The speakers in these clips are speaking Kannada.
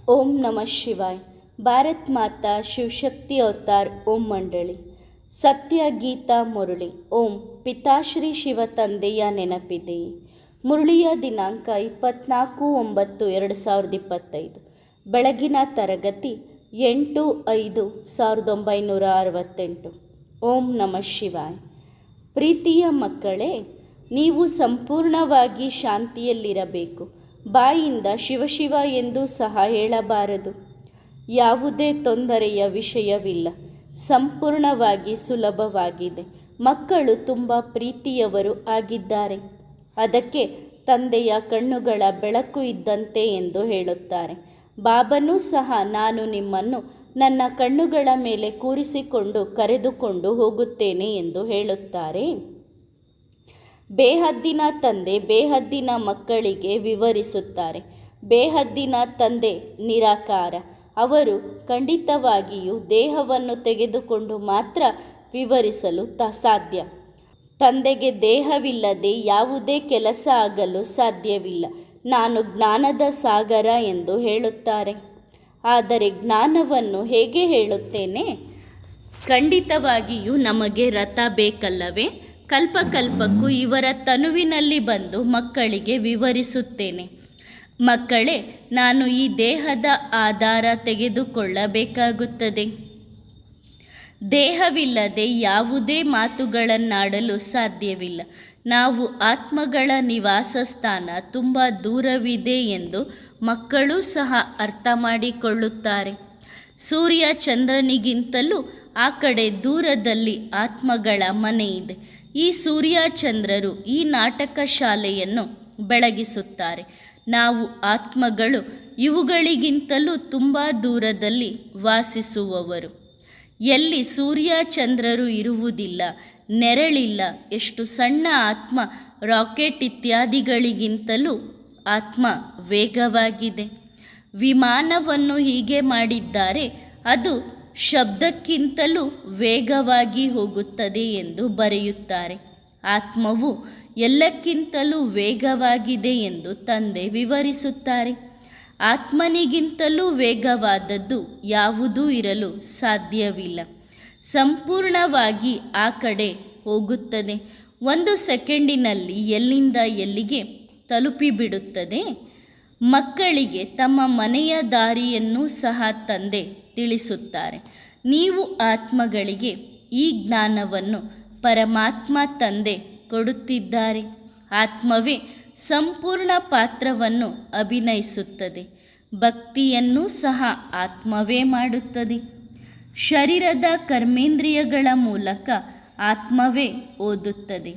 ओम नमः शिवाय। ಭಾರತ್ ಮಾತಾ ಶಿವಶಕ್ತಿ ಅವತಾರ್ ಓಂ ಮಂಡಳಿ ಸತ್ಯ ಗೀತಾ ಮುರಳಿ ಓಂ ಪಿತಾಶ್ರೀ ಶಿವ ತಂದೆಯ ನೆನಪಿದೆ. ಮುರಳಿಯ ದಿನಾಂಕ 24/9/2025. ಬೆಳಗಿನ ತರಗತಿ 8/5/1968. ಓಂ ನಮಃ ಶಿವಾಯ. ಪ್ರೀತಿಯ ಮಕ್ಕಳೇ, ನೀವು ಸಂಪೂರ್ಣವಾಗಿ ಶಾಂತಿಯಲ್ಲಿರಬೇಕು. ಬಾಯಿಂದ ಶಿವಶಿವ ಎಂದು ಸಹ ಹೇಳಬಾರದು. ಯಾವುದೇ ತೊಂದರೆಯ ವಿಷಯವಿಲ್ಲ. ಸಂಪೂರ್ಣವಾಗಿ ಸುಲಭವಾಗಿದೆ. ಮಕ್ಕಳು ತುಂಬ ಪ್ರೀತಿಯವರು ಆಗಿದ್ದಾರೆ. ಅದಕ್ಕೆ ತಂದೆಯ ಕಣ್ಣುಗಳ ಬೆಳಕು ಇದ್ದಂತೆ ಎಂದು ಹೇಳುತ್ತಾರೆ. ಬಾಬನೂ ಸಹ ನಾನು ನಿಮ್ಮನ್ನು ನನ್ನ ಕಣ್ಣುಗಳ ಮೇಲೆ ಕೂರಿಸಿಕೊಂಡು ಕರೆದುಕೊಂಡು ಹೋಗುತ್ತೇನೆ ಎಂದು ಹೇಳುತ್ತಾರೆ. ಬೇಹದ್ದಿನ ತಂದೆ ಬೇಹದ್ದಿನ ಮಕ್ಕಳಿಗೆ ವಿವರಿಸುತ್ತಾರೆ. ಬೇಹದ್ದಿನ ತಂದೆ ನಿರಾಕಾರ. ಅವರು ಖಂಡಿತವಾಗಿಯೂ ದೇಹವನ್ನು ತೆಗೆದುಕೊಂಡು ಮಾತ್ರ ವಿವರಿಸಲು ಸಾಧ್ಯ. ತಂದೆಗೆ ದೇಹವಿಲ್ಲದೆ ಯಾವುದೇ ಕೆಲಸ ಆಗಲು ಸಾಧ್ಯವಿಲ್ಲ. ನಾನು ಜ್ಞಾನದ ಸಾಗರ ಎಂದು ಹೇಳುತ್ತಾರೆ. ಆದರೆ ಜ್ಞಾನವನ್ನು ಹೇಗೆ ಹೇಳುತ್ತೇನೆ? ಖಂಡಿತವಾಗಿಯೂ ನಮಗೆ ರಥ ಬೇಕಲ್ಲವೇ? ಕಲ್ಪಕಲ್ಪಕ್ಕೂ ಇವರ ತನುವಿನಲ್ಲಿ ಬಂದು ಮಕ್ಕಳಿಗೆ ವಿವರಿಸುತ್ತೇನೆ. ಮಕ್ಕಳೇ, ನಾನು ಈ ದೇಹದ ಆಧಾರ ತೆಗೆದುಕೊಳ್ಳಬೇಕಾಗುತ್ತದೆ. ದೇಹವಿಲ್ಲದೆ ಯಾವುದೇ ಮಾತುಗಳನ್ನಾಡಲು ಸಾಧ್ಯವಿಲ್ಲ. ನಾವು ಆತ್ಮಗಳ ನಿವಾಸ ಸ್ಥಾನ ತುಂಬ ದೂರವಿದೆ ಎಂದು ಮಕ್ಕಳೂ ಸಹ ಅರ್ಥ ಮಾಡಿಕೊಳ್ಳುತ್ತಾರೆ. ಸೂರ್ಯ ಚಂದ್ರನಿಗಿಂತಲೂ ಆ ಕಡೆ ದೂರದಲ್ಲಿ ಆತ್ಮಗಳ ಮನೆ ಇದೆ. ಈ ಸೂರ್ಯ ಚಂದ್ರರು ಈ ನಾಟಕ ಶಾಲೆಯನ್ನು ಬೆಳಗಿಸುತ್ತಾರೆ. ನಾವು ಆತ್ಮಗಳು ಇವುಗಳಿಗಿಂತಲೂ ತುಂಬ ದೂರದಲ್ಲಿ ವಾಸಿಸುವವರು. ಎಲ್ಲಿ ಸೂರ್ಯ ಚಂದ್ರರು ಇರುವುದಿಲ್ಲ, ನೆರಳಿಲ್ಲ. ಎಷ್ಟು ಸಣ್ಣ ಆತ್ಮ ರಾಕೆಟ್ ಇತ್ಯಾದಿಗಳಿಗಿಂತಲೂ ಆತ್ಮ ವೇಗವಾಗಿದೆ. ವಿಮಾನವನ್ನು ಹೀಗೆ ಮಾಡಿದ್ದಾರೆ, ಅದು ಶಬ್ದಕ್ಕಿಂತಲೂ ವೇಗವಾಗಿ ಹೋಗುತ್ತದೆ ಎಂದು ಬರೆಯುತ್ತಾರೆ. ಆತ್ಮವು ಎಲ್ಲಕ್ಕಿಂತಲೂ ವೇಗವಾಗಿದೆ ಎಂದು ತಂದೆ ವಿವರಿಸುತ್ತಾರೆ. ಆತ್ಮನಿಗಿಂತಲೂ ವೇಗವಾದದ್ದು ಯಾವುದೂ ಇರಲು ಸಾಧ್ಯವಿಲ್ಲ. ಸಂಪೂರ್ಣವಾಗಿ ಆ ಕಡೆ ಹೋಗುತ್ತದೆ. 1 ಸೆಕೆಂಡಿನಲ್ಲಿ ಎಲ್ಲಿಂದ ಎಲ್ಲಿಗೆ ತಲುಪಿಬಿಡುತ್ತದೆ. ಮಕ್ಕಳಿಗೆ ತಮ್ಮ ಮನೆಯ ದಾರಿಯನ್ನು ಸಹ ತಂದೆ ತಿಳಿಸುತ್ತಾರೆ. ನೀವು ಆತ್ಮಗಳಿಗೆ ಈ ಜ್ಞಾನವನ್ನು ಪರಮಾತ್ಮ ತಂದೆ ಕೊಡುತ್ತಿದ್ದಾರೆ. ಆತ್ಮವೇ ಸಂಪೂರ್ಣ ಪಾತ್ರವನ್ನು ಅಭಿನಯಿಸುತ್ತದೆ. ಭಕ್ತಿಯನ್ನು ಸಹ ಆತ್ಮವೇ ಮಾಡುತ್ತದೆ. ಶರೀರದ ಕರ್ಮೇಂದ್ರಿಯಗಳ ಮೂಲಕ ಆತ್ಮವೇ ಓದುತ್ತದೆ.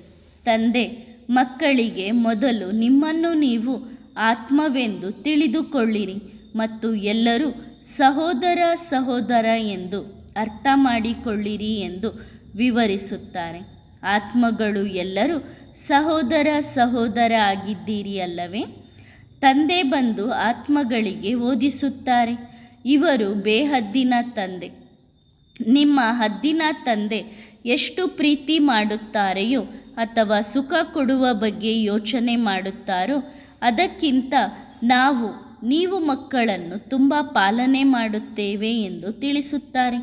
ತಂದೆ ಮಕ್ಕಳಿಗೆ ಮೊದಲು ನಿಮ್ಮನ್ನು ನೀವು ಆತ್ಮವೆಂದು ತಿಳಿದುಕೊಳ್ಳಿರಿ ಮತ್ತು ಎಲ್ಲರೂ ಸಹೋದರ ಸಹೋದರ ಎಂದು ಅರ್ಥ ಮಾಡಿಕೊಳ್ಳಿರಿ ಎಂದು ವಿವರಿಸುತ್ತಾರೆ. ಆತ್ಮಗಳು ಎಲ್ಲರೂ ಸಹೋದರ ಸಹೋದರ ಆಗಿದ್ದೀರಿ ಅಲ್ಲವೇ? ತಂದೆ ಬಂದು ಆತ್ಮಗಳಿಗೆ ಓದಿಸುತ್ತಾರೆ. ಇವರು ಬೇಹದ್ದಿನ ತಂದೆ. ನಿಮ್ಮ ಹದ್ದಿನ ತಂದೆ ಎಷ್ಟು ಪ್ರೀತಿ ಮಾಡುತ್ತಾರೆಯೋ ಅಥವಾ ಸುಖ ಕೊಡುವ ಬಗ್ಗೆ ಯೋಚನೆ ಮಾಡುತ್ತಾರೋ ಅದಕ್ಕಿಂತ ನೀವು ಮಕ್ಕಳನ್ನು ತುಂಬ ಪಾಲನೆ ಮಾಡುತ್ತೇವೆ ಎಂದು ತಿಳಿಸುತ್ತಾರೆ.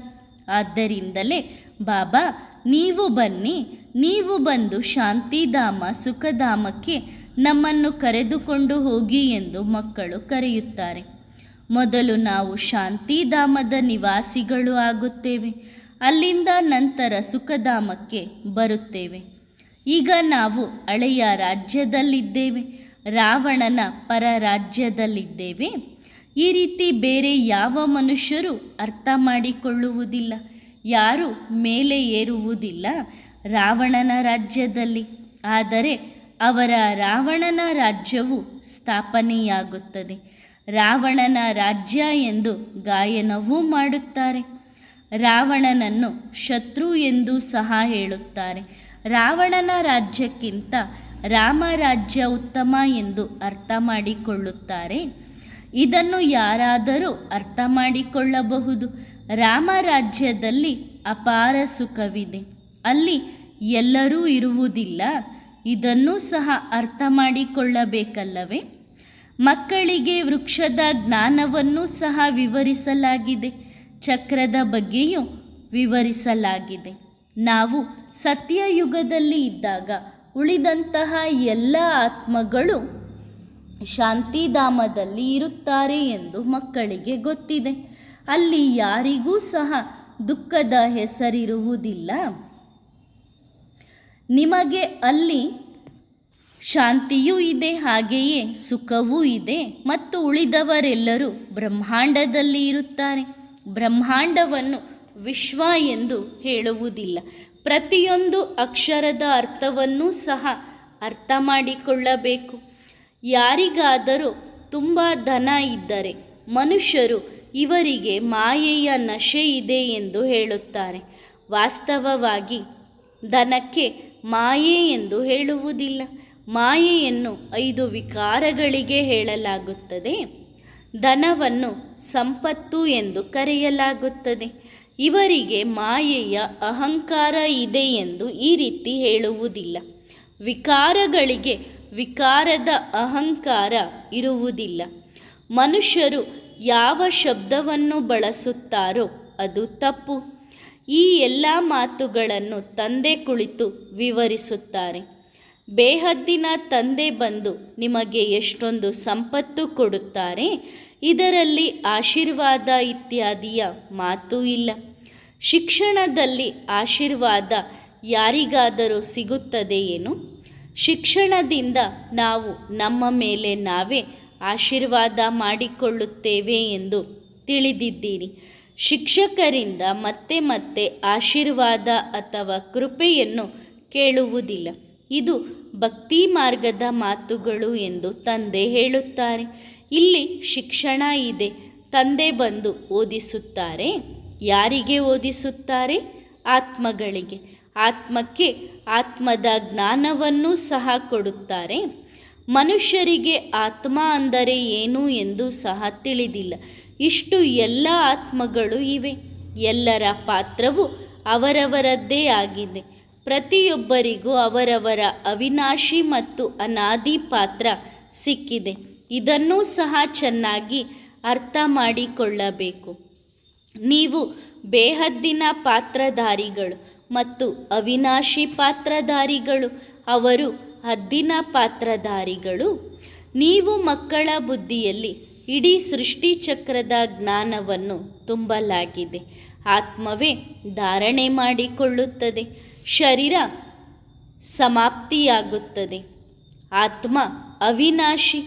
ಆದ್ದರಿಂದಲೇ ಬಾಬಾ, ನೀವು ಬನ್ನಿ, ನೀವು ಬಂದು ಶಾಂತಿಧಾಮ ಸುಖಧಾಮಕ್ಕೆ ನಮ್ಮನ್ನು ಕರೆದುಕೊಂಡು ಹೋಗಿ ಎಂದು ಮಕ್ಕಳು ಕರೆಯುತ್ತಾರೆ. ಮೊದಲು ನಾವು ಶಾಂತಿಧಾಮದ ನಿವಾಸಿಗಳು ಆಗುತ್ತೇವೆ. ಅಲ್ಲಿಂದ ನಂತರ ಸುಖಧಾಮಕ್ಕೆ ಬರುತ್ತೇವೆ. ಈಗ ನಾವು ಹಳೆಯ ರಾಜ್ಯದಲ್ಲಿದ್ದೇವೆ, ರಾವಣನ ಪರ ರಾಜ್ಯದಲ್ಲಿದ್ದೇವೆ. ಈ ರೀತಿ ಬೇರೆ ಯಾವ ಮನುಷ್ಯರು ಅರ್ಥ ಮಾಡಿಕೊಳ್ಳುವುದಿಲ್ಲ. ಯಾರೂ ಮೇಲೆ ಏರುವುದಿಲ್ಲ ರಾವಣನ ರಾಜ್ಯದಲ್ಲಿ. ಆದರೆ ಅವರ ರಾವಣನ ರಾಜ್ಯವು ಸ್ಥಾಪನೆಯಾಗುತ್ತದೆ. ರಾವಣನ ರಾಜ್ಯ ಎಂದು ಗಾಯನವೂ ಮಾಡುತ್ತಾರೆ. ರಾವಣನನ್ನು ಶತ್ರು ಎಂದು ಸಹ ಹೇಳುತ್ತಾರೆ. ರಾವಣನ ರಾಜ್ಯಕ್ಕಿಂತ ರಾಮರಾಜ್ಯ ಉತ್ತಮ ಎಂದು ಅರ್ಥ ಮಾಡಿಕೊಳ್ಳುತ್ತಾರೆ. ಇದನ್ನು ಯಾರಾದರೂ ಅರ್ಥ ಮಾಡಿಕೊಳ್ಳಬಹುದು. ರಾಮರಾಜ್ಯದಲ್ಲಿ ಅಪಾರ ಸುಖವಿದೆ. ಅಲ್ಲಿ ಎಲ್ಲರೂ ಇರುವುದಿಲ್ಲ. ಇದನ್ನೂ ಸಹ ಅರ್ಥ ಮಾಡಿಕೊಳ್ಳಬೇಕಲ್ಲವೇ? ಮಕ್ಕಳಿಗೆ ವೃಕ್ಷದ ಜ್ಞಾನವನ್ನು ಸಹ ವಿವರಿಸಲಾಗಿದೆ. ಚಕ್ರದ ಬಗ್ಗೆಯೂ ವಿವರಿಸಲಾಗಿದೆ. ನಾವು ಸತ್ಯಯುಗದಲ್ಲಿ ಇದ್ದಾಗ ಉಳಿದಂತಹ ಎಲ್ಲ ಆತ್ಮಗಳು ಶಾಂತಿಧಾಮದಲ್ಲಿ ಇರುತ್ತಾರೆ ಎಂದು ಮಕ್ಕಳಿಗೆ ಗೊತ್ತಿದೆ. ಅಲ್ಲಿ ಯಾರಿಗೂ ಸಹ ದುಃಖದ ಹೆಸರಿರುವುದಿಲ್ಲ. ನಿಮಗೆ ಅಲ್ಲಿ ಶಾಂತಿಯೂ ಇದೆ, ಹಾಗೆಯೇ ಸುಖವೂ ಇದೆ. ಮತ್ತು ಉಳಿದವರೆಲ್ಲರೂ ಬ್ರಹ್ಮಾಂಡದಲ್ಲಿ ಇರುತ್ತಾರೆ. ಬ್ರಹ್ಮಾಂಡವನ್ನು ವಿಶ್ವ ಎಂದು ಹೇಳುವುದಿಲ್ಲ. ಪ್ರತಿಯೊಂದು ಅಕ್ಷರದ ಅರ್ಥವನ್ನೂ ಸಹ ಅರ್ಥ ಮಾಡಿಕೊಳ್ಳಬೇಕು. ಯಾರಿಗಾದರೂ ತುಂಬ ಧನ ಇದ್ದರೆ ಮನುಷ್ಯರು ಇವರಿಗೆ ಮಾಯೆಯ ನಶೆ ಇದೆ ಎಂದು ಹೇಳುತ್ತಾರೆ. ವಾಸ್ತವವಾಗಿ ಧನಕ್ಕೆ ಮಾಯೆ ಎಂದು ಹೇಳುವುದಿಲ್ಲ. ಮಾಯೆಯನ್ನು 5 ವಿಕಾರಗಳಿಗೆ ಹೇಳಲಾಗುತ್ತದೆ. ಧನವನ್ನು ಸಂಪತ್ತು ಎಂದು ಕರೆಯಲಾಗುತ್ತದೆ. ಇವರಿಗೆ ಮಾಯೆಯ ಅಹಂಕಾರ ಇದೆ ಎಂದು ಈ ರೀತಿ ಹೇಳುವುದಿಲ್ಲ. ವಿಕಾರಗಳಿಗೆ ವಿಕಾರದ ಅಹಂಕಾರ ಇರುವುದಿಲ್ಲ. ಮನುಷ್ಯರು ಯಾವ ಶಬ್ದವನ್ನು ಬಳಸುತ್ತಾರೋ ಅದು ತಪ್ಪು. ಈ ಎಲ್ಲ ಮಾತುಗಳನ್ನು ತಂದೆ ಕುಳಿತು ವಿವರಿಸುತ್ತಾರೆ. ಬೇಹದ್ದಿನ ತಂದೆ ಬಂದು ನಿಮಗೆ ಎಷ್ಟೊಂದು ಸಂಪತ್ತು ಕೊಡುತ್ತಾರೆ. ಇದರಲ್ಲಿ ಆಶೀರ್ವಾದ ಇತ್ಯಾದಿಯ ಮಾತು ಇಲ್ಲ. ಶಿಕ್ಷಣದಲ್ಲಿ ಆಶೀರ್ವಾದ ಯಾರಿಗಾದರೂ ಸಿಗುತ್ತದೆಯೇನು? ಶಿಕ್ಷಣದಿಂದ ನಾವು ನಮ್ಮ ಮೇಲೆ ನಾವೇ ಆಶೀರ್ವಾದ ಮಾಡಿಕೊಳ್ಳುತ್ತೇವೆ ಎಂದು ತಿಳಿದಿದ್ದೀರಿ. ಶಿಕ್ಷಕರಿಂದ ಮತ್ತೆ ಮತ್ತೆ ಆಶೀರ್ವಾದ ಅಥವಾ ಕೃಪೆಯನ್ನು ಕೇಳುವುದಿಲ್ಲ. ಇದು ಭಕ್ತಿ ಮಾರ್ಗದ ಮಾತುಗಳು ಎಂದು ತಂದೆ ಹೇಳುತ್ತಾರೆ. ಇಲ್ಲಿ ಶಿಕ್ಷಣ ಇದೆ. ತಂದೆ ಬಂದು ಓದಿಸುತ್ತಾರೆ. ಯಾರಿಗೆ ಓದಿಸುತ್ತಾರೆ? ಆತ್ಮಗಳಿಗೆ. ಆತ್ಮಕ್ಕೆ ಆತ್ಮದ ಜ್ಞಾನವನ್ನು ಸಹ ಕೊಡುತ್ತಾರೆ. ಮನುಷ್ಯರಿಗೆ ಆತ್ಮ ಅಂದರೆ ಏನು ಎಂದು ಸಹ ತಿಳಿದಿಲ್ಲ. ಇಷ್ಟು ಎಲ್ಲ ಆತ್ಮಗಳು ಇವೆ. ಎಲ್ಲರ ಪಾತ್ರವು ಅವರವರದ್ದೇ ಆಗಿದೆ. ಪ್ರತಿಯೊಬ್ಬರಿಗೂ ಅವರವರ ಅವಿನಾಶಿ ಮತ್ತು ಅನಾದಿ ಪಾತ್ರ ಸಿಕ್ಕಿದೆ. ಇದನ್ನೂ ಸಹ ಚೆನ್ನಾಗಿ ಅರ್ಥ ಮಾಡಿಕೊಳ್ಳಬೇಕು. ನೀವು ಬೇಹದ್ದಿನ ಪಾತ್ರಧಾರಿಗಳು ಮತ್ತು ಅವಿನಾಶಿ ಪಾತ್ರಧಾರಿಗಳು. ಅವರು ಹದ್ದಿನ ಪಾತ್ರಧಾರಿಗಳು. ನೀವು ಮಕ್ಕಳ ಬುದ್ಧಿಯಲ್ಲಿ ಇಡೀ ಸೃಷ್ಟಿ ಚಕ್ರದ ಜ್ಞಾನವನ್ನು ತುಂಬಲಾಗಿದೆ. ಆತ್ಮವೇ ಧಾರಣೆ ಮಾಡಿಕೊಳ್ಳುತ್ತದೆ. ಶರೀರ ಸಮಾಪ್ತಿಯಾಗುತ್ತದೆ. ಆತ್ಮ ಅವಿನಾಶಿ.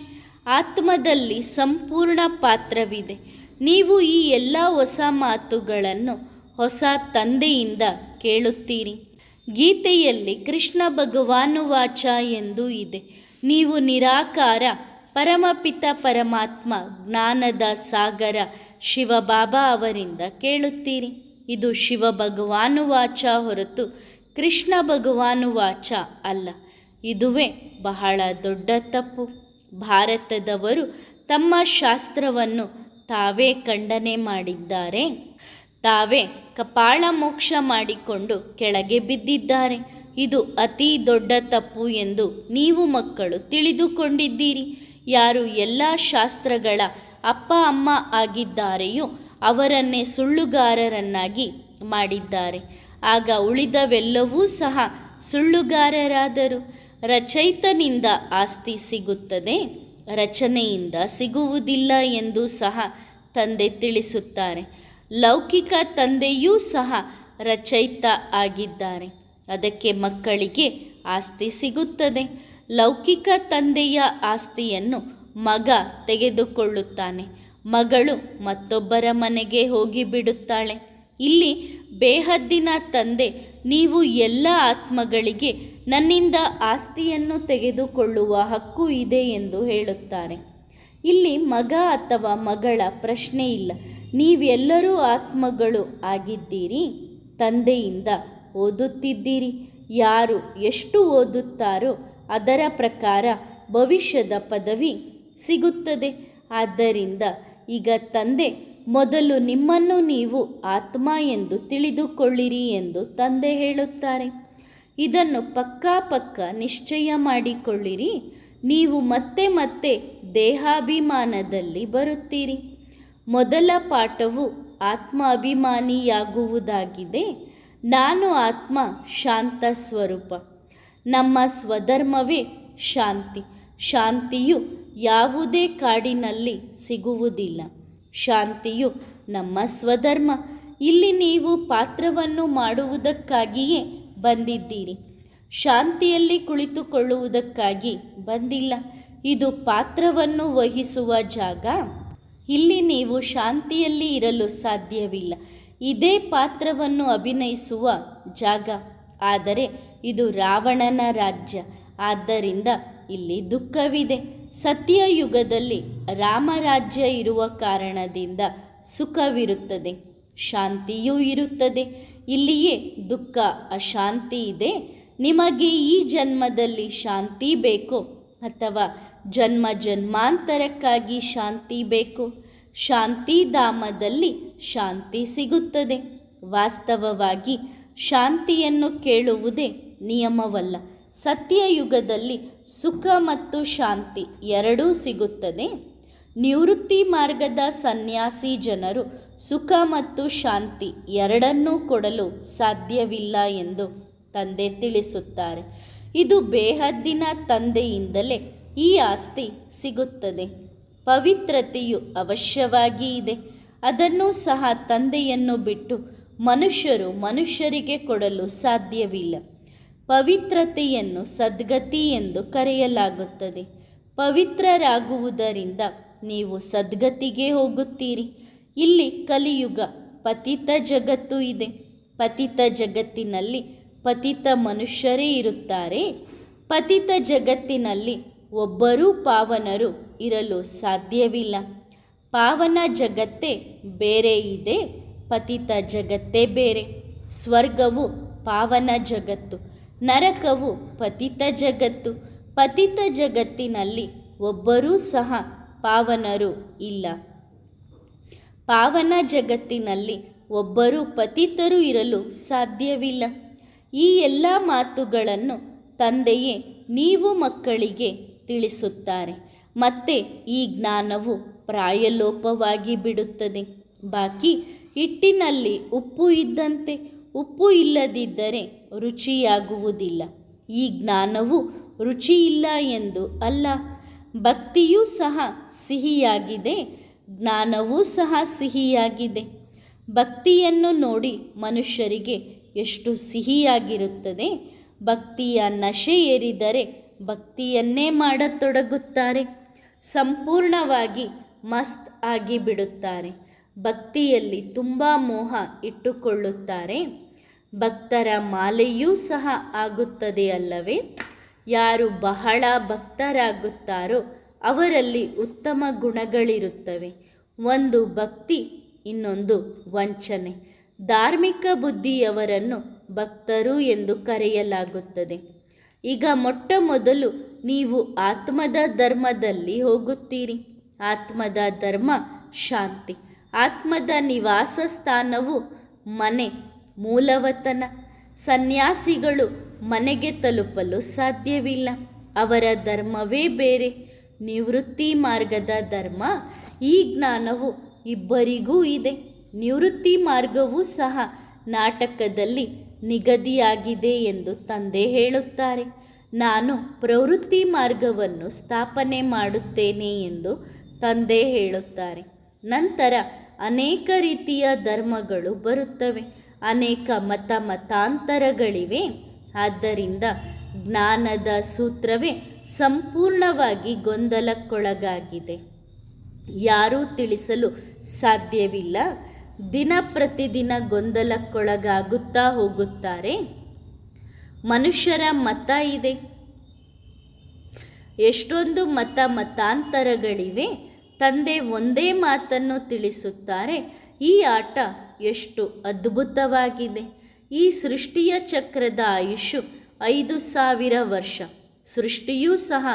ಆತ್ಮದಲ್ಲಿ ಸಂಪೂರ್ಣ ಪಾತ್ರವಿದೆ. ನೀವು ಈ ಎಲ್ಲ ಹೊಸ ಮಾತುಗಳನ್ನು ಹೊಸ ತಂದೆಯಿಂದ ಕೇಳುತ್ತೀರಿ. ಗೀತೆಯಲ್ಲಿ ಕೃಷ್ಣ ಭಗವಾನು ವಾಚ ಎಂದು ಇದೆ. ನೀವು ನಿರಾಕಾರ ಪರಮಪಿತ ಪರಮಾತ್ಮ ಜ್ಞಾನದ ಸಾಗರ ಶಿವಬಾಬಾ ಅವರಿಂದ ಕೇಳುತ್ತೀರಿ. ಇದು ಶಿವ ಭಗವಾನು ವಾಚ ಹೊರತು ಕೃಷ್ಣ ಭಗವಾನು ವಾಚ ಅಲ್ಲ. ಇದುವೇ ಬಹಳ ದೊಡ್ಡ ತಪ್ಪು. ಭಾರತದವರು ತಮ್ಮ ಶಾಸ್ತ್ರವನ್ನು ತಾವೇ ಖಂಡನೆ ಮಾಡಿದ್ದಾರೆ. ತಾವೇ ಕಪಾಳ ಮೋಕ್ಷ ಮಾಡಿಕೊಂಡು ಕೆಳಗೆ ಬಿದ್ದಿದ್ದಾರೆ. ಇದು ಅತಿ ದೊಡ್ಡ ತಪ್ಪು ಎಂದು ನೀವು ಮಕ್ಕಳು ತಿಳಿದುಕೊಂಡಿದ್ದೀರಿ. ಯಾರು ಎಲ್ಲ ಶಾಸ್ತ್ರಗಳ ಅಪ್ಪ ಅಮ್ಮ ಆಗಿದ್ದಾರೆಯೋ ಅವರನ್ನೇ ಸುಳ್ಳುಗಾರರನ್ನಾಗಿ ಮಾಡಿದ್ದಾರೆ. ಆಗ ಉಳಿದವೆಲ್ಲವೂ ಸಹ ಸುಳ್ಳುಗಾರರಾದರು. ರಚಯಿತನಿಂದ ಆಸ್ತಿ ಸಿಗುತ್ತದೆ, ರಚನೆಯಿಂದ ಸಿಗುವುದಿಲ್ಲ ಎಂದು ಸಹ ತಂದೆ ತಿಳಿಸುತ್ತಾರೆ. ಲೌಕಿಕ ತಂದೆಯೂ ಸಹ ರಚಯಿತ ಆಗಿದ್ದಾರೆ. ಅದಕ್ಕೆ ಮಕ್ಕಳಿಗೆ ಆಸ್ತಿ ಸಿಗುತ್ತದೆ. ಲೌಕಿಕ ತಂದೆಯ ಆಸ್ತಿಯನ್ನು ಮಗ ತೆಗೆದುಕೊಳ್ಳುತ್ತಾನೆ. ಮಗಳು ಮತ್ತೊಬ್ಬರ ಮನೆಗೆ ಹೋಗಿಬಿಡುತ್ತಾಳೆ. ಇಲ್ಲಿ ಬೇಹದ್ದಿನ ತಂದೆ ನೀವು ಎಲ್ಲ ಆತ್ಮಗಳಿಗೆ ನನ್ನಿಂದ ಆಸ್ತಿಯನ್ನು ತೆಗೆದುಕೊಳ್ಳುವ ಹಕ್ಕು ಇದೆ ಎಂದು ಹೇಳುತ್ತಾರೆ. ಇಲ್ಲಿ ಮಗ ಅಥವಾ ಮಗಳ ಪ್ರಶ್ನೆ ಇಲ್ಲ. ನೀವೆಲ್ಲರೂ ಆತ್ಮಗಳು ಆಗಿದ್ದೀರಿ. ತಂದೆಯಿಂದ ಓದುತ್ತಿದ್ದೀರಿ. ಯಾರು ಎಷ್ಟು ಓದುತ್ತಾರೋ ಅದರ ಪ್ರಕಾರ ಭವಿಷ್ಯದ ಪದವಿ ಸಿಗುತ್ತದೆ. ಆದ್ದರಿಂದ ಈಗ ತಂದೆ ಮೊದಲು ನಿಮ್ಮನ್ನು ನೀವು ಆತ್ಮ ಎಂದು ತಿಳಿದುಕೊಳ್ಳಿರಿ ಎಂದು ತಂದೆ ಹೇಳುತ್ತಾರೆ. ಇದನ್ನು ಪಕ್ಕಾ ನಿಶ್ಚಯ ಮಾಡಿಕೊಳ್ಳಿರಿ. ನೀವು ಮತ್ತೆ ಮತ್ತೆ ದೇಹಾಭಿಮಾನದಲ್ಲಿ ಬರುತ್ತೀರಿ. ಮೊದಲ ಪಾಠವು ಆತ್ಮಾಭಿಮಾನಿಯಾಗುವುದಾಗಿದೆ. ನಾನು ಆತ್ಮ ಶಾಂತ ಸ್ವರೂಪ. ನಮ್ಮ ಸ್ವಧರ್ಮವೇ ಶಾಂತಿ. ಶಾಂತಿಯು ಯಾವುದೇ ಕಾಡಿನಲ್ಲಿ ಸಿಗುವುದಿಲ್ಲ. ಶಾಂತಿಯು ನಮ್ಮ ಸ್ವಧರ್ಮ. ಇಲ್ಲಿ ನೀವು ಪಾತ್ರವನ್ನು ಮಾಡುವುದಕ್ಕಾಗಿಯೇ ಬಂದಿದ್ದೀರಿ. ಶಾಂತಿಯಲ್ಲಿ ಕುಳಿತುಕೊಳ್ಳುವುದಕ್ಕಾಗಿ ಬಂದಿಲ್ಲ. ಇದು ಪಾತ್ರವನ್ನು ವಹಿಸುವ ಜಾಗ. ಇಲ್ಲಿ ನೀವು ಶಾಂತಿಯಲ್ಲಿ ಇರಲು ಸಾಧ್ಯವಿಲ್ಲ. ಇದೇ ಪಾತ್ರವನ್ನು ಅಭಿನಯಿಸುವ ಜಾಗ. ಆದರೆ ಇದು ರಾವಣನ ರಾಜ್ಯ. ಆದ್ದರಿಂದ ಇಲ್ಲಿ ದುಃಖವಿದೆ. ಸತ್ಯಯುಗದಲ್ಲಿ ರಾಮರಾಜ್ಯ ಇರುವ ಕಾರಣದಿಂದ ಸುಖವಿರುತ್ತದೆ, ಶಾಂತಿಯೂ ಇರುತ್ತದೆ. ಇಲ್ಲಿಯೇ ದುಃಖ, ಅಶಾಂತಿ ಇದೆ. ನಿಮಗೆ ಈ ಜನ್ಮದಲ್ಲಿ ಶಾಂತಿ ಬೇಕೋ ಅಥವಾ ಜನ್ಮ ಜನ್ಮಾಂತರಕ್ಕಾಗಿ ಶಾಂತಿ ಬೇಕು? ಶಾಂತಿಧಾಮದಲ್ಲಿ ಶಾಂತಿ ಸಿಗುತ್ತದೆ. ವಾಸ್ತವವಾಗಿ ಶಾಂತಿಯನ್ನು ಕೇಳುವುದೇ ನಿಯಮವಲ್ಲ. ಸತ್ಯಯುಗದಲ್ಲಿ ಸುಖ ಮತ್ತು ಶಾಂತಿ ಎರಡೂ ಸಿಗುತ್ತದೆ. ನಿವೃತ್ತಿ ಮಾರ್ಗದ ಸನ್ಯಾಸಿ ಜನರು ಸುಖ ಮತ್ತು ಶಾಂತಿ ಎರಡನ್ನೂ ಕೊಡಲು ಸಾಧ್ಯವಿಲ್ಲ ಎಂದು ತಂದೆ ತಿಳಿಸುತ್ತಾರೆ. ಇದು ಬೇಹದ್ದಿನ ತಂದೆಯಿಂದಲೇ ಈ ಆಸ್ತಿ ಸಿಗುತ್ತದೆ. ಪವಿತ್ರತೆಯು ಅವಶ್ಯವಾಗಿ ಇದೆ. ಅದನ್ನು ಸಹ ತಂದೆಯನ್ನು ಬಿಟ್ಟು ಮನುಷ್ಯರು ಮನುಷ್ಯರಿಗೆ ಕೊಡಲು ಸಾಧ್ಯವಿಲ್ಲ. ಪವಿತ್ರತೆಯನ್ನು ಸದ್ಗತಿ ಎಂದು ಕರೆಯಲಾಗುತ್ತದೆ. ಪವಿತ್ರರಾಗುವುದರಿಂದ ನೀವು ಸದ್ಗತಿಗೆ ಹೋಗುತ್ತೀರಿ. ಇಲ್ಲಿ ಕಲಿಯುಗ ಪತಿತ ಜಗತ್ತು ಇದೆ. ಪತಿತ ಜಗತ್ತಿನಲ್ಲಿ ಪತಿತ ಮನುಷ್ಯರೇ ಇರುತ್ತಾರೆ. ಪತಿತ ಜಗತ್ತಿನಲ್ಲಿ ಒಬ್ಬರೂ ಪಾವನರು ಇರಲು ಸಾಧ್ಯವಿಲ್ಲ. ಪಾವನ ಜಗತ್ತೇ ಬೇರೆ ಇದೆ, ಪತಿತ ಜಗತ್ತೇ ಬೇರೆ. ಸ್ವರ್ಗವು ಪಾವನ ಜಗತ್ತು, ನರಕವು ಪತಿತ ಜಗತ್ತು. ಪತಿತ ಜಗತ್ತಿನಲ್ಲಿ ಒಬ್ಬರೂ ಸಹ ಪಾವನರು ಇಲ್ಲ. ಪಾವನ ಜಗತ್ತಿನಲ್ಲಿ ಒಬ್ಬರೂ ಪತಿತರು ಇರಲು ಸಾಧ್ಯವಿಲ್ಲ. ಈ ಎಲ್ಲ ಮಾತುಗಳನ್ನು ತಂದೆಯೇ ನೀವು ಮಕ್ಕಳಿಗೆ ತಿಳಿಸುತ್ತಾರೆ. ಮತ್ತೆ ಈ ಜ್ಞಾನವು ಪ್ರಾಯಲೋಪವಾಗಿ ಬಿಡುತ್ತದೆ. ಬಾಕಿ ಹಿಟ್ಟಿನಲ್ಲಿ ಉಪ್ಪು ಇದ್ದಂತೆ. ಉಪ್ಪು ಇಲ್ಲದಿದ್ದರೆ ರುಚಿಯಾಗುವುದಿಲ್ಲ. ಈ ಜ್ಞಾನವು ರುಚಿಯಿಲ್ಲ ಎಂದು ಅಲ್ಲ. ಭಕ್ತಿಯೂ ಸಹ ಸಿಹಿಯಾಗಿದೆ, ಜ್ಞಾನವೂ ಸಹ ಸಿಹಿಯಾಗಿದೆ. ಭಕ್ತಿಯನ್ನು ನೋಡಿ ಮನುಷ್ಯರಿಗೆ ಎಷ್ಟು ಸಿಹಿಯಾಗಿರುತ್ತದೆ. ಭಕ್ತಿಯ ನಶೆ ಏರಿದರೆ ಭಕ್ತಿಯನ್ನೇ ಮಾಡತೊಡಗುತ್ತಾರೆ. ಸಂಪೂರ್ಣವಾಗಿ ಮಸ್ತ್ ಆಗಿಬಿಡುತ್ತಾರೆ. ಭಕ್ತಿಯಲ್ಲಿ ತುಂಬ ಮೋಹ ಇಟ್ಟುಕೊಳ್ಳುತ್ತಾರೆ. ಭಕ್ತರ ಮಾಲೆಯೂ ಸಹ ಆಗುತ್ತದೆ ಅಲ್ಲವೇ? ಯಾರು ಬಹಳ ಭಕ್ತರಾಗುತ್ತಾರೋ ಅವರಲ್ಲಿ ಉತ್ತಮ ಗುಣಗಳಿರುತ್ತವೆ. ಒಂದು ಭಕ್ತಿ, ಇನ್ನೊಂದು ವಂಚನೆ. ಧಾರ್ಮಿಕ ಬುದ್ಧಿಯವರನ್ನು ಭಕ್ತರು ಎಂದು ಕರೆಯಲಾಗುತ್ತದೆ. ಈಗ ಮೊಟ್ಟ ಮೊದಲು ನೀವು ಆತ್ಮದ ಧರ್ಮದಲ್ಲಿ ಹೋಗುತ್ತೀರಿ. ಆತ್ಮದ ಧರ್ಮ ಶಾಂತಿ. ಆತ್ಮದ ನಿವಾಸ ಸ್ಥಾನವು ಮನೆ, ಮೂಲವತನ. ಸನ್ಯಾಸಿಗಳು ಮನೆಗೆ ತಲುಪಲು ಸಾಧ್ಯವಿಲ್ಲ. ಅವರ ಧರ್ಮವೇ ಬೇರೆ, ನಿವೃತ್ತಿ ಮಾರ್ಗದ ಧರ್ಮ. ಈ ಜ್ಞಾನವು ಇಬ್ಬರಿಗೂ ಇದೆ. ನಿವೃತ್ತಿ ಮಾರ್ಗವೂ ಸಹ ನಾಟಕದಲ್ಲಿ ನಿಗದಿಯಾಗಿದೆ ಎಂದು ತಂದೆ ಹೇಳುತ್ತಾರೆ. ನಾನು ಪ್ರವೃತ್ತಿ ಮಾರ್ಗವನ್ನು ಸ್ಥಾಪನೆ ಮಾಡುತ್ತೇನೆ ಎಂದು ತಂದೆ ಹೇಳುತ್ತಾರೆ. ನಂತರ ಅನೇಕ ರೀತಿಯ ಧರ್ಮಗಳು ಬರುತ್ತವೆ. ಅನೇಕ ಮತಾಂತರಗಳಿವೆ. ಆದ್ದರಿಂದ ಜ್ಞಾನದ ಸೂತ್ರವೇ ಸಂಪೂರ್ಣವಾಗಿ ಗೊಂದಲಕ್ಕೊಳಗಾಗಿದೆ. ಯಾರೂ ತಿಳಿಸಲು ಸಾಧ್ಯವಿಲ್ಲ. ದಿನ ಪ್ರತಿದಿನ ಗೊಂದಲಕ್ಕೊಳಗಾಗುತ್ತಾ ಹೋಗುತ್ತಾರೆ. ಮನುಷ್ಯರ ಮತ ಇದೆ, ಎಷ್ಟೊಂದು ಮತಾಂತರಗಳಿವೆ. ತಂದೆ ಒಂದೇ ಮಾತನ್ನು ತಿಳಿಸುತ್ತಾರೆ. ಈ ಆಟ ಎಷ್ಟು ಅದ್ಭುತವಾಗಿದೆ. ಈ ಸೃಷ್ಟಿಯ ಚಕ್ರದ ಆಯುಷು 5000 ವರ್ಷ. ಸೃಷ್ಟಿಯೂ ಸಹ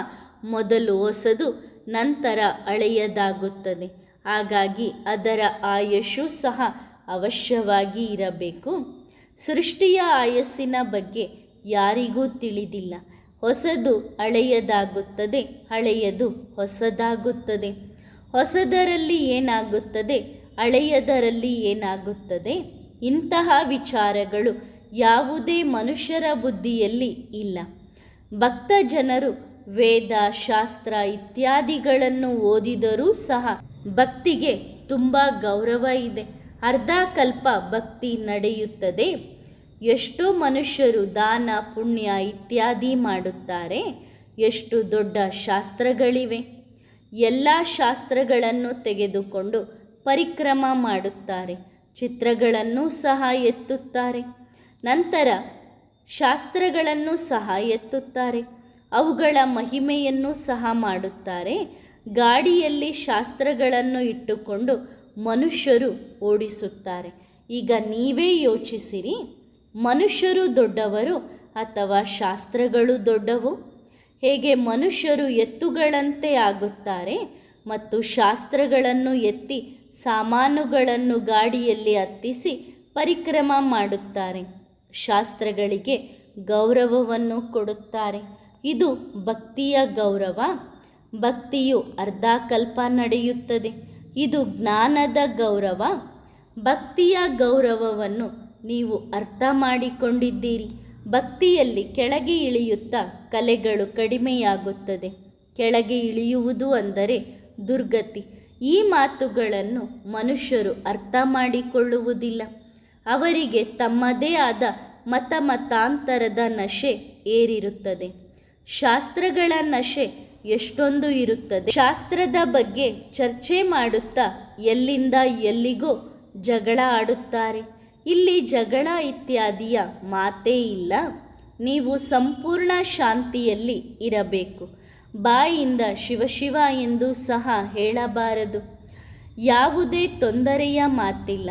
ಮೊದಲು ಹೊಸದು, ನಂತರ ಹಳೆಯದಾಗುತ್ತದೆ. ಹಾಗಾಗಿ ಅದರ ಆಯುಷು ಸಹ ಅವಶ್ಯವಾಗಿ ಇರಬೇಕು. ಸೃಷ್ಟಿಯ ಆಯಸ್ಸಿನ ಬಗ್ಗೆ ಯಾರಿಗೂ ತಿಳಿದಿಲ್ಲ. ಹೊಸದು ಹಳೆಯದಾಗುತ್ತದೆ, ಹಳೆಯದು ಹೊಸದಾಗುತ್ತದೆ. ಹೊಸದರಲ್ಲಿ ಏನಾಗುತ್ತದೆ, ಹಳೆಯದರಲ್ಲಿ ಏನಾಗುತ್ತದೆ? ಇಂತಹ ವಿಚಾರಗಳು ಯಾವುದೇ ಮನುಷ್ಯರ ಬುದ್ಧಿಯಲ್ಲಿ ಇಲ್ಲ. ಭಕ್ತ ಜನರು ವೇದ ಶಾಸ್ತ್ರ ಇತ್ಯಾದಿಗಳನ್ನು ಓದಿದರೂ ಸಹ ಭಕ್ತಿಗೆ ತುಂಬ ಗೌರವ ಇದೆ. ಅರ್ಧ ಕಲ್ಪ ಭಕ್ತಿ ನಡೆಯುತ್ತದೆ. ಎಷ್ಟೋ ಮನುಷ್ಯರು ದಾನ ಪುಣ್ಯ ಇತ್ಯಾದಿ ಮಾಡುತ್ತಾರೆ. ಎಷ್ಟು ದೊಡ್ಡ ಶಾಸ್ತ್ರಗಳಿವೆ. ಎಲ್ಲ ಶಾಸ್ತ್ರಗಳನ್ನು ತೆಗೆದುಕೊಂಡು ಪರಿಕ್ರಮ ಮಾಡುತ್ತಾರೆ. ಚಿತ್ರಗಳನ್ನು ಸಹ ಎತ್ತುತ್ತಾರೆ. ನಂತರ ಶಾಸ್ತ್ರಗಳನ್ನು ಸಹ ಎತ್ತುತ್ತಾರೆ. ಅವುಗಳ ಮಹಿಮೆಯನ್ನು ಸಹ ಮಾಡುತ್ತಾರೆ. ಗಾಡಿಯಲ್ಲಿ ಶಾಸ್ತ್ರಗಳನ್ನು ಇಟ್ಟುಕೊಂಡು ಮನುಷ್ಯರು ಓಡಿಸುತ್ತಾರೆ. ಈಗ ನೀವೇ ಯೋಚಿಸಿರಿ, ಮನುಷ್ಯರು ದೊಡ್ಡವರು ಅಥವಾ ಶಾಸ್ತ್ರಗಳು ದೊಡ್ಡವು? ಹೇಗೆ ಮನುಷ್ಯರು ಎತ್ತುಗಳಂತೆ ಆಗುತ್ತಾರೆ ಮತ್ತು ಶಾಸ್ತ್ರಗಳನ್ನು ಎತ್ತಿ ಸಾಮಾನುಗಳನ್ನು ಗಾಡಿಯಲ್ಲಿ ಹತ್ತಿಸಿ ಪರಿಕ್ರಮ ಮಾಡುತ್ತಾರೆ. ಶಾಸ್ತ್ರಗಳಿಗೆ ಗೌರವವನ್ನು ಕೊಡುತ್ತಾರೆ. ಇದು ಭಕ್ತಿಯ ಗೌರವ. ಭಕ್ತಿಯು ಅರ್ಧ ಕಲ್ಪ ನಡೆಯುತ್ತದೆ. ಇದು ಜ್ಞಾನದ ಗೌರವ. ಭಕ್ತಿಯ ಗೌರವವನ್ನು ನೀವು ಅರ್ಥ ಮಾಡಿಕೊಂಡಿದ್ದೀರಿ. ಭಕ್ತಿಯಲ್ಲಿ ಕೆಳಗೆ ಇಳಿಯುತ್ತಾ ಕಲೆಗಳು ಕಡಿಮೆಯಾಗುತ್ತದೆ. ಕೆಳಗೆ ಇಳಿಯುವುದು ಅಂದರೆ ದುರ್ಗತಿ. ಈ ಮಾತುಗಳನ್ನು ಮನುಷ್ಯರು ಅರ್ಥ ಮಾಡಿಕೊಳ್ಳುವುದಿಲ್ಲ. ಅವರಿಗೆ ತಮ್ಮದೇ ಆದ ಮತಾಂತರದ ನಶೆ ಏರಿರುತ್ತದೆ. ಶಾಸ್ತ್ರಗಳ ನಶೆ ಎಷ್ಟೊಂದು ಇರುತ್ತದೆ. ಶಾಸ್ತ್ರದ ಬಗ್ಗೆ ಚರ್ಚೆ ಮಾಡುತ್ತಾ ಎಲ್ಲಿಂದ ಎಲ್ಲಿಗೋ ಜಗಳ ಆಡುತ್ತಾರೆ. ಇಲ್ಲಿ ಜಗಳ ಇತ್ಯಾದಿಯ ಮಾತೇ ಇಲ್ಲ. ನೀವು ಸಂಪೂರ್ಣ ಶಾಂತಿಯಲ್ಲಿ ಇರಬೇಕು. ಬಾಯಿಂದ ಶಿವ ಎಂದು ಸಹ ಹೇಳಬಾರದು. ಯಾವುದೇ ತೊಂದರೆಯ ಮಾತಿಲ್ಲ.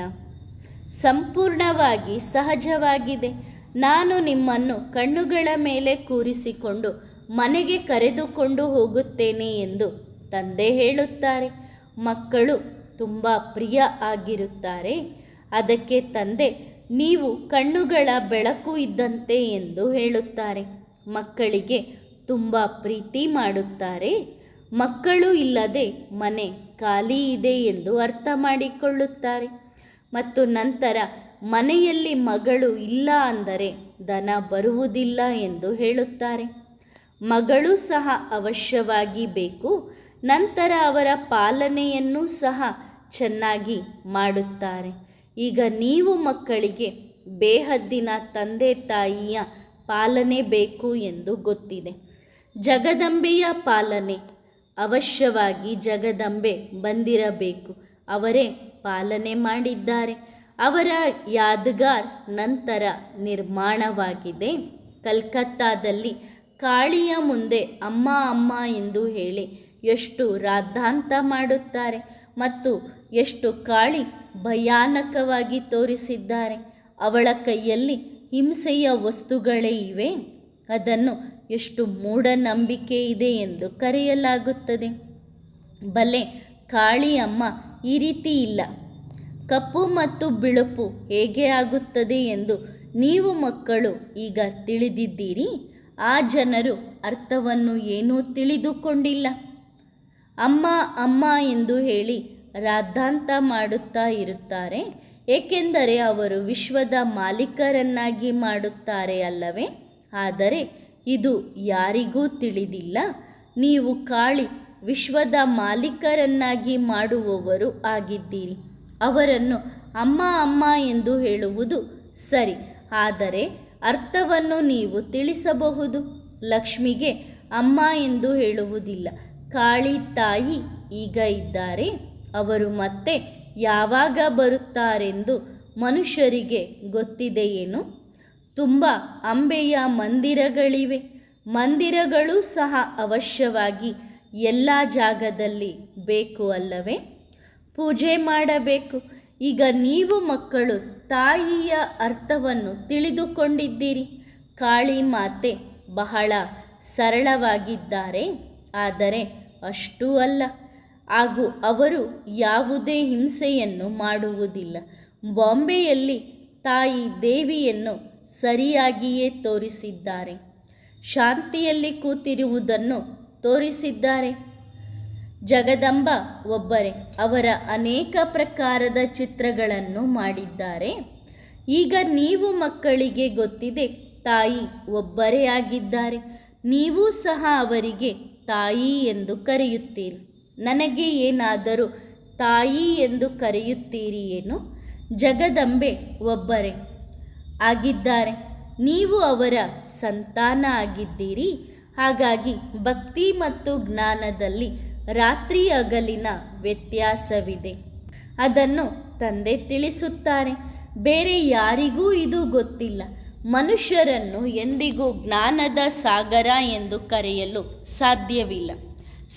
ಸಂಪೂರ್ಣವಾಗಿ ಸಹಜವಾಗಿದೆ. ನಾನು ನಿಮ್ಮನ್ನು ಕಣ್ಣುಗಳ ಮೇಲೆ ಕೂರಿಸಿಕೊಂಡು ಮನೆಗೆ ಕರೆದುಕೊಂಡು ಹೋಗುತ್ತೇನೆ ಎಂದು ತಂದೆ ಹೇಳುತ್ತಾರೆ. ಮಕ್ಕಳು ತುಂಬ ಪ್ರಿಯ ಆಗಿರುತ್ತಾರೆ. ಅದಕ್ಕೆ ತಂದೆ ನೀವು ಕಣ್ಣುಗಳ ಬೆಳಕು ಇದ್ದಂತೆ ಎಂದು ಹೇಳುತ್ತಾರೆ. ಮಕ್ಕಳಿಗೆ ತುಂಬ ಪ್ರೀತಿ ಮಾಡುತ್ತಾರೆ. ಮಕ್ಕಳು ಇಲ್ಲದೆ ಮನೆ ಖಾಲಿ ಇದೆ ಎಂದು ಅರ್ಥ ಮಾಡಿಕೊಳ್ಳುತ್ತಾರೆ. ಮತ್ತು ನಂತರ ಮನೆಯಲ್ಲಿ ಮಗಳು ಇಲ್ಲ ಅಂದರೆ ಧನ ಬರುವುದಿಲ್ಲ ಎಂದು ಹೇಳುತ್ತಾರೆ. ಮಗಳು ಸಹ ಅವಶ್ಯವಾಗಿ ಬೇಕು. ನಂತರ ಅವರ ಪಾಲನೆಯನ್ನು ಸಹ ಚೆನ್ನಾಗಿ ಮಾಡುತ್ತಾರೆ. ಈಗ ನೀವು ಮಕ್ಕಳಿಗೆ ಬೇಹದ್ದಿನ ತಂದೆ ತಾಯಿಯ ಪಾಲನೆ ಬೇಕು ಎಂದು ಗೊತ್ತಿದೆ. ಜಗದಂಬೆಯ ಪಾಲನೆ ಅವಶ್ಯವಾಗಿ ಜಗದಂಬೆ ಬಂದಿರಬೇಕು. ಅವರೇ ಪಾಲನೆ ಮಾಡಿದ್ದಾರೆ. ಅವರ ಯಾದಗಾರ್ ನಂತರ ನಿರ್ಮಾಣವಾಗಿದೆ. ಕಲ್ಕತ್ತಾದಲ್ಲಿ ಕಾಳಿಯ ಮುಂದೆ ಅಮ್ಮ ಅಮ್ಮ ಎಂದು ಹೇಳಿ ಎಷ್ಟು ರಾದ್ಧಾಂತ ಮಾಡುತ್ತಾರೆ ಮತ್ತು ಎಷ್ಟು ಕಾಳಿ ಭಯಾನಕವಾಗಿ ತೋರಿಸಿದ್ದಾರೆ. ಅವಳ ಕೈಯಲ್ಲಿ ಹಿಂಸೆಯ ವಸ್ತುಗಳೇ ಇವೆ. ಅದನ್ನು ಎಷ್ಟು ಮೂಢನಂಬಿಕೆ ಇದೆ ಎಂದು ಕರೆಯಲಾಗುತ್ತದೆ. ಬಲೆ ಕಾಳಿ ಅಮ್ಮ ಈ ರೀತಿ ಇಲ್ಲ. ಕಪ್ಪು ಮತ್ತು ಬಿಳುಪು ಹೇಗೆ ಆಗುತ್ತದೆ ಎಂದು ನೀವು ಮಕ್ಕಳು ಈಗ ತಿಳಿದಿದ್ದೀರಿ. ಆ ಜನರು ಅರ್ಥವನ್ನು ಏನೂ ತಿಳಿದುಕೊಂಡಿಲ್ಲ. ಅಮ್ಮ ಅಮ್ಮ ಎಂದು ಹೇಳಿ ರಾದ್ಧಾಂತ ಮಾಡುತ್ತಾ ಇರುತ್ತಾರೆ. ಏಕೆಂದರೆ ಅವರು ವಿಶ್ವದ ಮಾಲೀಕರನ್ನಾಗಿ ಮಾಡುತ್ತಾರೆ ಅಲ್ಲವೇ? ಆದರೆ ಇದು ಯಾರಿಗೂ ತಿಳಿದಿಲ್ಲ. ನೀವು ಕಾಳಿ ವಿಶ್ವದ ಮಾಲೀಕರನ್ನಾಗಿ ಮಾಡುವವರು ಆಗಿದ್ದೀರಿ. ಅವರನ್ನು ಅಮ್ಮ ಅಮ್ಮ ಎಂದು ಹೇಳುವುದು ಸರಿ, ಆದರೆ ಅರ್ಥವನ್ನು ನೀವು ತಿಳಿಸಬಹುದು. ಲಕ್ಷ್ಮಿಗೆ ಅಮ್ಮ ಎಂದು ಹೇಳುವುದಿಲ್ಲ. ಕಾಳಿ ತಾಯಿ ಈಗ ಇದ್ದಾರೆ. ಅವರು ಮತ್ತೆ ಯಾವಾಗ ಬರುತ್ತಾರೆಂದು ಮನುಷ್ಯರಿಗೆ ಗೊತ್ತಿದೆಯೇನು? ತುಂಬ ಅಂಬೆಯ ಮಂದಿರಗಳಿವೆ. ಮಂದಿರಗಳು ಸಹ ಅವಶ್ಯವಾಗಿ ಎಲ್ಲ ಜಾಗದಲ್ಲಿ ಬೇಕು ಅಲ್ಲವೇ? ಪೂಜೆ ಮಾಡಬೇಕು. ಈಗ ನೀವು ಮಕ್ಕಳು ತಾಯಿಯ ಅರ್ಥವನ್ನು ತಿಳಿದುಕೊಂಡಿದ್ದೀರಿ. ಕಾಳಿ ಮಾತೆ ಬಹಳ ಸರಳವಾಗಿದ್ದಾರೆ, ಆದರೆ ಅಷ್ಟೂ ಅಲ್ಲ. ಹಾಗೂ ಅವರು ಯಾವುದೇ ಹಿಂಸೆಯನ್ನು ಮಾಡುವುದಿಲ್ಲ. ಬಾಂಬೆಯಲ್ಲಿ ತಾಯಿ ದೇವಿಯನ್ನು ಸರಿಯಾಗಿಯೇ ತೋರಿಸಿದ್ದಾರೆ. ಶಾಂತಿಯಲ್ಲಿ ಕೂತಿರುವುದನ್ನು ತೋರಿಸಿದ್ದಾರೆ. ಜಗದಂಬ ಒಬ್ಬರೇ. ಅವರ ಅನೇಕ ಪ್ರಕಾರದ ಚಿತ್ರಗಳನ್ನು ಮಾಡಿದ್ದಾರೆ. ಈಗ ನೀವು ಮಕ್ಕಳಿಗೆ ಗೊತ್ತಿದೆ, ತಾಯಿ ಒಬ್ಬರೇ ಆಗಿದ್ದಾರೆ. ನೀವು ಸಹ ಅವರಿಗೆ ತಾಯಿ ಎಂದು ಕರೆಯುತ್ತೀರಿ. ನನಗೆ ಏನಾದರೂ ತಾಯಿ ಎಂದು ಕರೆಯುತ್ತೀರಿ ಏನು? ಜಗದಂಬೆ ಒಬ್ಬರೇ ಆಗಿದ್ದಾರೆ. ನೀವು ಅವರ ಸಂತಾನ ಆಗಿದ್ದೀರಿ. ಹಾಗಾಗಿ ಭಕ್ತಿ ಮತ್ತು ಜ್ಞಾನದಲ್ಲಿ ರಾತ್ರಿ ಹಗಲಿನ ವ್ಯತ್ಯಾಸವಿದೆ. ಅದನ್ನು ತಂದೆ ತಿಳಿಸುತ್ತಾರೆ. ಬೇರೆ ಯಾರಿಗೂ ಇದು ಗೊತ್ತಿಲ್ಲ. ಮನುಷ್ಯರನ್ನು ಎಂದಿಗೂ ಜ್ಞಾನದ ಸಾಗರ ಎಂದು ಕರೆಯಲು ಸಾಧ್ಯವಿಲ್ಲ.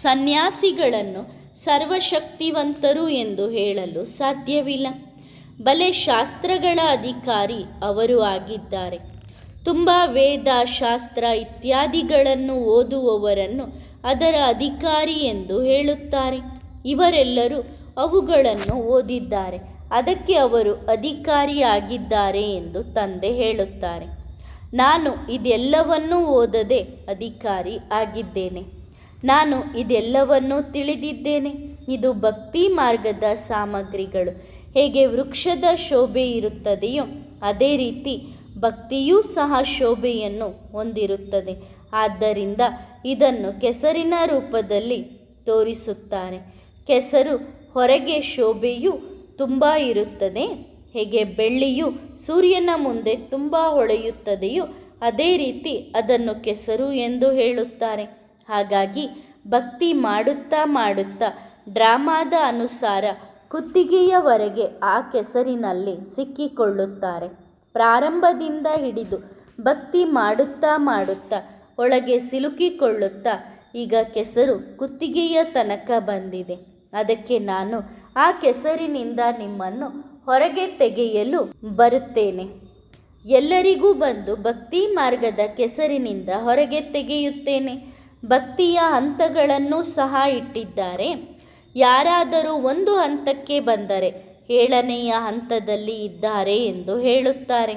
ಸನ್ಯಾಸಿಗಳನ್ನು ಸರ್ವಶಕ್ತಿವಂತರು ಎಂದು ಹೇಳಲು ಸಾಧ್ಯವಿಲ್ಲ. ಬಲೆ ಶಾಸ್ತ್ರಗಳ ಅಧಿಕಾರಿ ಅವರು ಆಗಿದ್ದಾರೆ. ತುಂಬ ವೇದ, ಶಾಸ್ತ್ರ ಇತ್ಯಾದಿಗಳನ್ನು ಓದುವವರನ್ನು ಅದರ ಅಧಿಕಾರಿ ಎಂದು ಹೇಳುತ್ತಾರೆ. ಇವರೆಲ್ಲರೂ ಅವುಗಳನ್ನು ಓದಿದ್ದಾರೆ. ಅದಕ್ಕೆ ಅವರು ಅಧಿಕಾರಿಯಾಗಿದ್ದಾರೆ ಎಂದು ತಂದೆ ಹೇಳುತ್ತಾರೆ. ನಾನು ಇದೆಲ್ಲವನ್ನೂ ಓದದೆ ಅಧಿಕಾರಿ ಆಗಿದ್ದೇನೆ. ನಾನು ಇದೆಲ್ಲವನ್ನೂ ತಿಳಿದಿದ್ದೇನೆ. ಇದು ಭಕ್ತಿ ಮಾರ್ಗದ ಸಾಮಗ್ರಿಗಳು. ಹೇಗೆ ವೃಕ್ಷದ ಶೋಭೆ ಇರುತ್ತದೆಯೋ ಅದೇ ರೀತಿ ಭಕ್ತಿಯೂ ಸಹ ಶೋಭೆಯನ್ನು ಹೊಂದಿರುತ್ತದೆ. ಆದ್ದರಿಂದ ಇದನ್ನು ಕೆಸರಿನ ರೂಪದಲ್ಲಿ ತೋರಿಸುತ್ತಾರೆ. ಕೆಸರು ಹೊರಗೆ ಶೋಭೆಯು ತುಂಬ ಇರುತ್ತದೆ. ಹೇಗೆ ಬೆಳ್ಳಿಯು ಸೂರ್ಯನ ಮುಂದೆ ತುಂಬ ಹೊಳೆಯುತ್ತದೆಯೋ ಅದೇ ರೀತಿ ಅದನ್ನು ಕೆಸರು ಎಂದು ಹೇಳುತ್ತಾರೆ. ಹಾಗಾಗಿ ಭಕ್ತಿ ಮಾಡುತ್ತಾ ಮಾಡುತ್ತಾ ಡ್ರಾಮಾದ ಅನುಸಾರ ಕುತ್ತಿಗೆಯವರೆಗೆ ಆ ಕೆಸರಿನಲ್ಲಿ ಸಿಕ್ಕಿಕೊಳ್ಳುತ್ತಾರೆ. ಪ್ರಾರಂಭದಿಂದ ಹಿಡಿದು ಭಕ್ತಿ ಮಾಡುತ್ತಾ ಮಾಡುತ್ತಾ ಒಳಗೆ ಸಿಲುಕಿಕೊಳ್ಳುತ್ತಾ ಈಗ ಕೆಸರು ಕುತ್ತಿಗೆಯ ತನಕ ಬಂದಿದೆ. ಅದಕ್ಕೆ ನಾನು ಆ ಕೆಸರಿನಿಂದ ನಿಮ್ಮನ್ನು ಹೊರಗೆ ತೆಗೆಯಲು ಬರುತ್ತೇನೆ. ಎಲ್ಲರಿಗೂ ಬಂದು ಭಕ್ತಿ ಮಾರ್ಗದ ಕೆಸರಿನಿಂದ ಹೊರಗೆ ತೆಗೆಯುತ್ತೇನೆ. ಭಕ್ತಿಯ ಹಂತಗಳನ್ನು ಸಹ ಇಟ್ಟಿದ್ದಾರೆ. ಯಾರಾದರೂ ಒಂದು ಹಂತಕ್ಕೆ ಬಂದರೆ 7ನೆಯ ಹಂತದಲ್ಲಿ ಇದ್ದಾರೆ ಎಂದು ಹೇಳುತ್ತಾರೆ.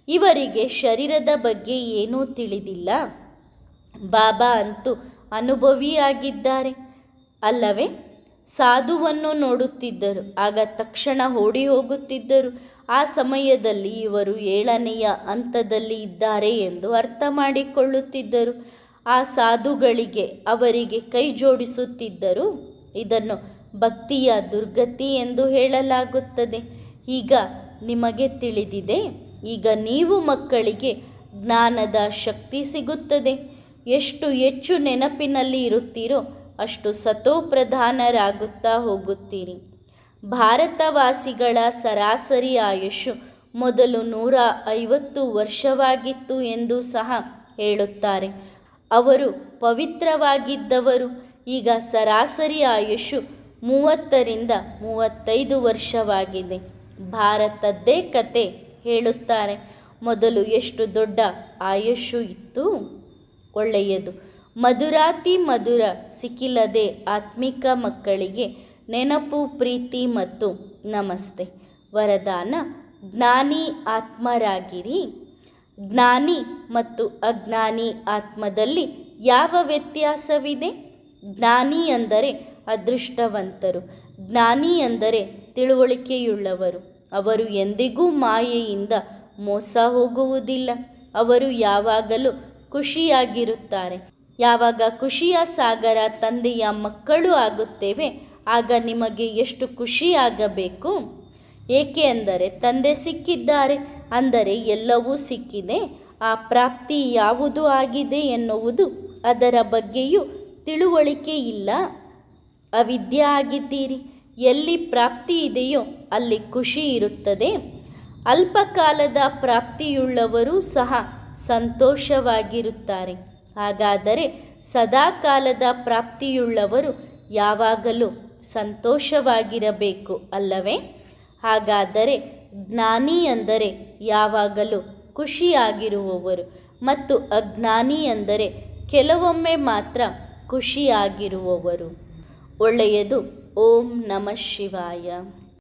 ಇವರಿಗೆ ಶರೀರದ ಬಗ್ಗೆ ಏನೂ ತಿಳಿದಿಲ್ಲ. ಬಾಬಾ ಅಂತೂ ಅನುಭವಿಯಾಗಿದ್ದಾರೆ ಅಲ್ಲವೇ? ಸಾಧುವನ್ನು ನೋಡುತ್ತಿದ್ದರು, ಆಗ ತಕ್ಷಣ ಓಡಿ ಹೋಗುತ್ತಿದ್ದರು. ಆ ಸಮಯದಲ್ಲಿ ಇವರು 7ನೆಯ ಹಂತದಲ್ಲಿ ಇದ್ದಾರೆ ಎಂದು ಅರ್ಥ ಮಾಡಿಕೊಳ್ಳುತ್ತಿದ್ದರು. ಆ ಸಾಧುಗಳಿಗೆ ಅವರಿಗೆ ಕೈ ಜೋಡಿಸುತ್ತಿದ್ದರು. ಇದನ್ನು ಭಕ್ತಿಯ ದುರ್ಗತಿ ಎಂದು ಹೇಳಲಾಗುತ್ತದೆ. ಈಗ ನಿಮಗೆ ತಿಳಿದಿದೆ. ಈಗ ನೀವು ಮಕ್ಕಳಿಗೆ ಜ್ಞಾನದ ಶಕ್ತಿ ಸಿಗುತ್ತದೆ. ಎಷ್ಟು ಹೆಚ್ಚು ನೆನಪಿನಲ್ಲಿ ಇರುತ್ತೀರೋ ಅಷ್ಟು ಸತೋಪ್ರಧಾನರಾಗುತ್ತಾ ಹೋಗುತ್ತೀರಿ. ಭಾರತವಾಸಿಗಳ ಸರಾಸರಿ ಆಯುಷು ಮೊದಲು 150 ವರ್ಷವಾಗಿತ್ತು ಎಂದು ಸಹ ಹೇಳುತ್ತಾರೆ. ಅವರು ಪವಿತ್ರವಾಗಿದ್ದವರು. ಈಗ ಸರಾಸರಿ ಆಯುಷು 30ರಿಂದ 35 ವರ್ಷವಾಗಿದೆ. ಭಾರತದ್ದೇ ಕತೆ ಹೇಳುತ್ತಾರೆ. ಮೊದಲು ಎಷ್ಟು ದೊಡ್ಡ ಆಯುಷು ಇತ್ತು. ಒಳ್ಳೆಯದು. ಮಧುರಾತಿ ಮಧುರ ಸಿಕ್ಕಿಲ್ಲದೆ ಆತ್ಮಿಕ ಮಕ್ಕಳಿಗೆ ನೆನಪು, ಪ್ರೀತಿ ಮತ್ತು ನಮಸ್ತೆ. ವರದಾನ: ಜ್ಞಾನಿ ಆತ್ಮರಾಗಿರಿ. ಜ್ಞಾನಿ ಮತ್ತು ಅಜ್ಞಾನಿ ಆತ್ಮದಲ್ಲಿ ಯಾವ ವ್ಯತ್ಯಾಸವಿದೆ? ಜ್ಞಾನಿ ಅಂದರೆ ಅದೃಷ್ಟವಂತರು. ಜ್ಞಾನಿ ಅಂದರೆ ತಿಳುವಳಿಕೆಯುಳ್ಳವರು. ಅವರು ಎಂದಿಗೂ ಮಾಯೆಯಿಂದ ಮೋಸ ಹೋಗುವುದಿಲ್ಲ. ಅವರು ಯಾವಾಗಲೂ ಖುಷಿಯಾಗಿರುತ್ತಾರೆ. ಯಾವಾಗ ಖುಷಿಯ ಸಾಗರ ತಂದೆಯ ಮಕ್ಕಳು ಆಗುತ್ತೇವೆ ಆಗ ನಿಮಗೆ ಎಷ್ಟು ಖುಷಿಯಾಗಬೇಕು. ಏಕೆ ಅಂದರೆ ತಂದೆ ಸಿಕ್ಕಿದ್ದಾರೆ ಅಂದರೆ ಎಲ್ಲವೂ ಸಿಕ್ಕಿದೆ. ಆ ಪ್ರಾಪ್ತಿ ಯಾವುದು ಆಗಿದೆ ಎನ್ನುವುದು ಅದರ ಬಗ್ಗೆಯೂ ತಿಳುವಳಿಕೆ ಇಲ್ಲ. ಅವಿದ್ಯೆ ಆಗಿದ್ದೀರಿ. ಎಲ್ಲಿ ಪ್ರಾಪ್ತಿ ಇದೆಯೋ ಅಲ್ಲಿ ಖುಷಿ ಇರುತ್ತದೆ. ಅಲ್ಪಕಾಲದ ಪ್ರಾಪ್ತಿಯುಳ್ಳವರು ಸಹ ಸಂತೋಷವಾಗಿರುತ್ತಾರೆ. ಹಾಗಾದರೆ ಸದಾಕಾಲದ ಪ್ರಾಪ್ತಿಯುಳ್ಳವರು ಯಾವಾಗಲೂ ಸಂತೋಷವಾಗಿರಬೇಕು ಅಲ್ಲವೇ? ಹಾಗಾದರೆ ಜ್ಞಾನಿ ಅಂದರೆ ಯಾವಾಗಲೂ ಖುಷಿಯಾಗಿರುವವರು ಮತ್ತು ಅಜ್ಞಾನಿ ಅಂದರೆ ಕೆಲವೊಮ್ಮೆ ಮಾತ್ರ ಖುಷಿಯಾಗಿರುವವರು. ಒಳ್ಳೆಯದು. ಓಂ ನಮಃ ಶಿವಾಯ.